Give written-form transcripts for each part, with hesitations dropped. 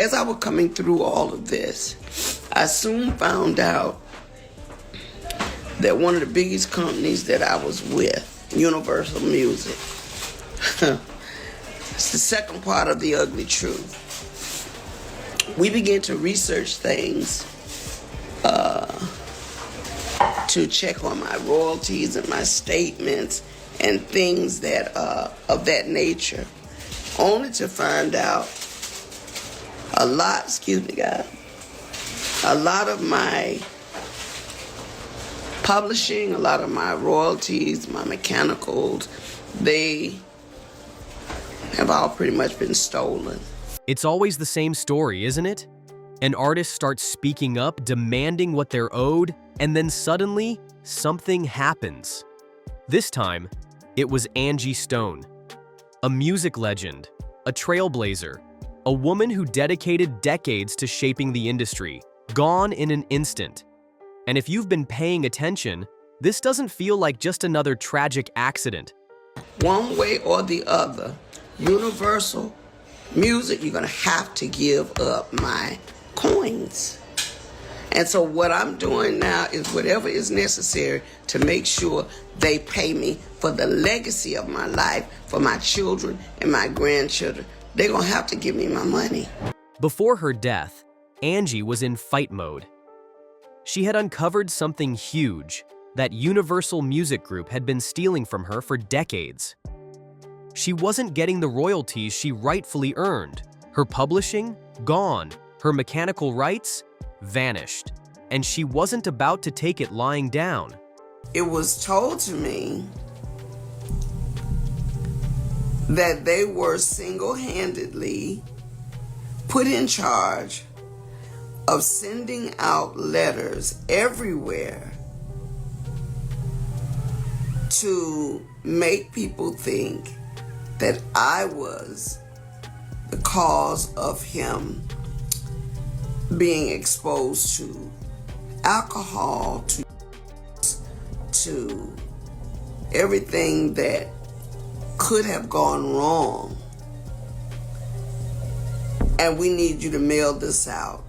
as I was coming through all of this, I soon found out that one of the biggest companies that I was with, Universal Music, it's the second part of the ugly truth. We began to research things to check on my royalties and my statements and things that of that nature, only to find out a lot of my publishing, a lot of my royalties, my mechanicals, they have all pretty much been stolen. It's always the same story, isn't it? An artist starts speaking up, demanding what they're owed, and then suddenly, something happens. This time, it was Angie Stone, a music legend, a trailblazer, a woman who dedicated decades to shaping the industry, gone in an instant. And if you've been paying attention, this doesn't feel like just another tragic accident. One way or the other, Universal Music, you're gonna have to give up my coins. And so what I'm doing now is whatever is necessary to make sure they pay me for the legacy of my life, for my children and my grandchildren. They're gonna have to give me my money. Before her death, Angie was in fight mode. She had uncovered something huge that Universal Music Group had been stealing from her for decades. She wasn't getting the royalties she rightfully earned. Her publishing, gone. Her mechanical rights, vanished. And she wasn't about to take it lying down. It was told to me that they were single-handedly put in charge of sending out letters everywhere to make people think that I was the cause of him being exposed to alcohol, to everything that could have gone wrong. And we need you to mail this out.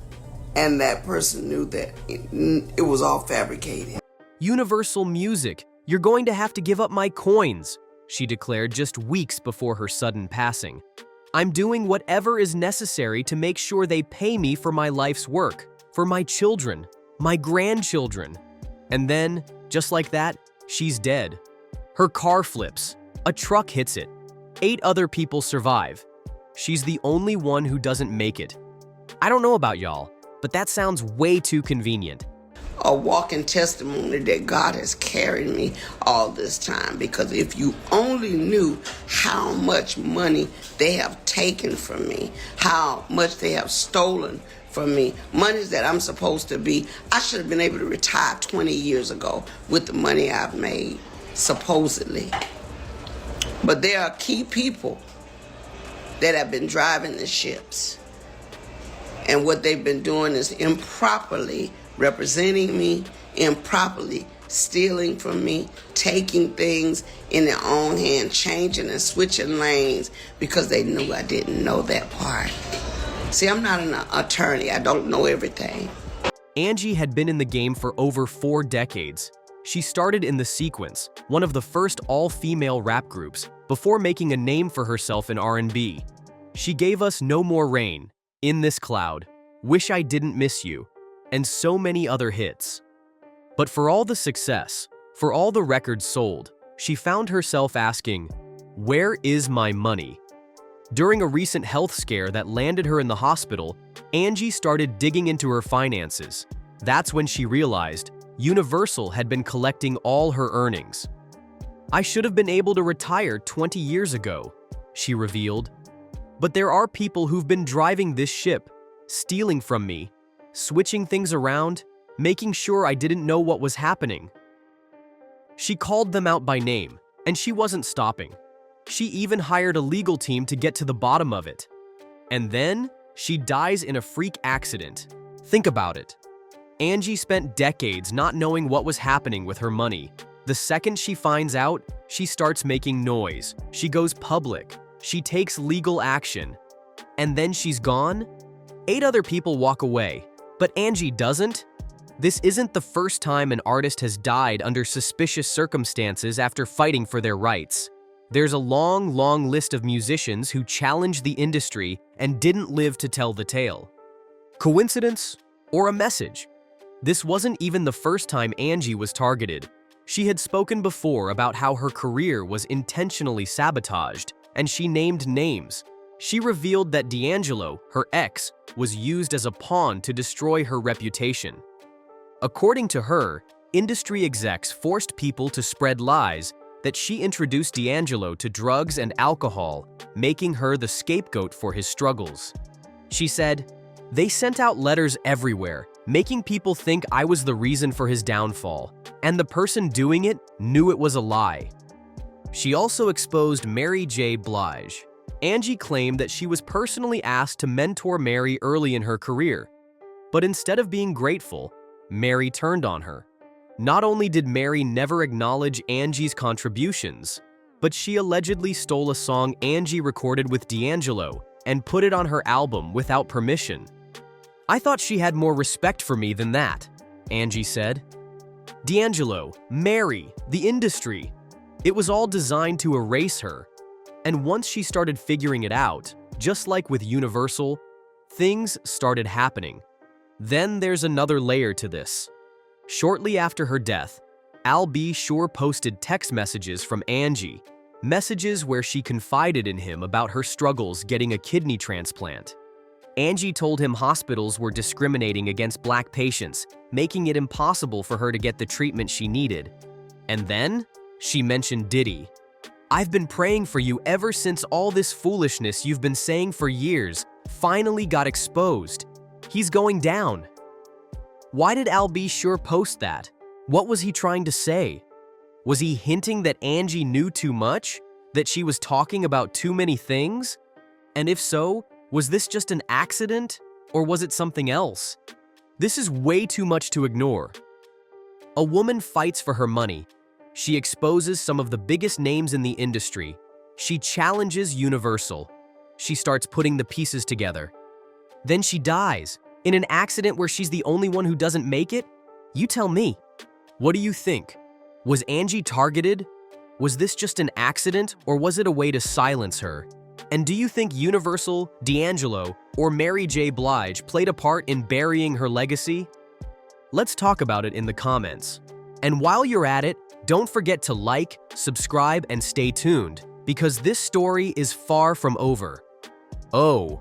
And that person knew that it was all fabricated. Universal Music, you're going to have to give up my coins, she declared just weeks before her sudden passing. I'm doing whatever is necessary to make sure they pay me for my life's work, for my children, my grandchildren. And then, just like that, she's dead. Her car flips. A truck hits it. 8 other people survive. She's the only one who doesn't make it. I don't know about y'all, but that sounds way too convenient. A walking testimony that God has carried me all this time, because if you only knew how much money they have taken from me, how much they have stolen from me, monies that I'm supposed to be, I should have been able to retire 20 years ago with the money I've made, supposedly. But there are key people that have been driving the ships. And what they've been doing is improperly representing me, improperly stealing from me, taking things in their own hand, changing and switching lanes because they knew I didn't know that part. See, I'm not an attorney. I don't know everything. Angie had been in the game for over 4 decades. She started in The Sequence, one of the first all-female rap groups, before making a name for herself in R&B. She gave us No More Rain, In This Cloud, Wish I Didn't Miss You, and so many other hits. But for all the success, for all the records sold, she found herself asking, "Where is my money?" During a recent health scare that landed her in the hospital, Angie started digging into her finances. That's when she realized Universal had been collecting all her earnings. "I should have been able to retire 20 years ago," she revealed. "But there are people who've been driving this ship, stealing from me, switching things around, making sure I didn't know what was happening." She called them out by name, and she wasn't stopping. She even hired a legal team to get to the bottom of it. And then, she dies in a freak accident. Think about it. Angie spent decades not knowing what was happening with her money. The second she finds out, she starts making noise. She goes public. She takes legal action. And then she's gone? 8 other people walk away, but Angie doesn't? This isn't the first time an artist has died under suspicious circumstances after fighting for their rights. There's a long list of musicians who challenged the industry and didn't live to tell the tale. Coincidence or a message? This wasn't even the first time Angie was targeted. She had spoken before about how her career was intentionally sabotaged, and she named names. She revealed that D'Angelo, her ex, was used as a pawn to destroy her reputation. According to her, industry execs forced people to spread lies that she introduced D'Angelo to drugs and alcohol, making her the scapegoat for his struggles. She said, "They sent out letters everywhere, making people think I was the reason for his downfall, and the person doing it knew it was a lie." She also exposed Mary J. Blige. Angie claimed that she was personally asked to mentor Mary early in her career, but instead of being grateful, Mary turned on her. Not only did Mary never acknowledge Angie's contributions, but she allegedly stole a song Angie recorded with D'Angelo and put it on her album without permission. "I thought she had more respect for me than that," Angie said. D'Angelo, Mary, the industry. It was all designed to erase her. And once she started figuring it out, just like with Universal, things started happening. Then there's another layer to this. Shortly after her death, Al B. Sure posted text messages from Angie, messages where she confided in him about her struggles getting a kidney transplant. Angie told him hospitals were discriminating against Black patients, making it impossible for her to get the treatment she needed. And then, she mentioned Diddy. "I've been praying for you ever since all this foolishness you've been saying for years finally got exposed. He's going down." Why did Al B. Sure post that? What was he trying to say? Was he hinting that Angie knew too much? That she was talking about too many things? And if so, was this just an accident, or was it something else? This is way too much to ignore. A woman fights for her money. She exposes some of the biggest names in the industry. She challenges Universal. She starts putting the pieces together. Then she dies, in an accident where she's the only one who doesn't make it? You tell me. What do you think? Was Angie targeted? Was this just an accident, or was it a way to silence her? And do you think Universal, D'Angelo, or Mary J. Blige played a part in burying her legacy? Let's talk about it in the comments. And while you're at it, don't forget to like, subscribe, and stay tuned, because this story is far from over. Oh,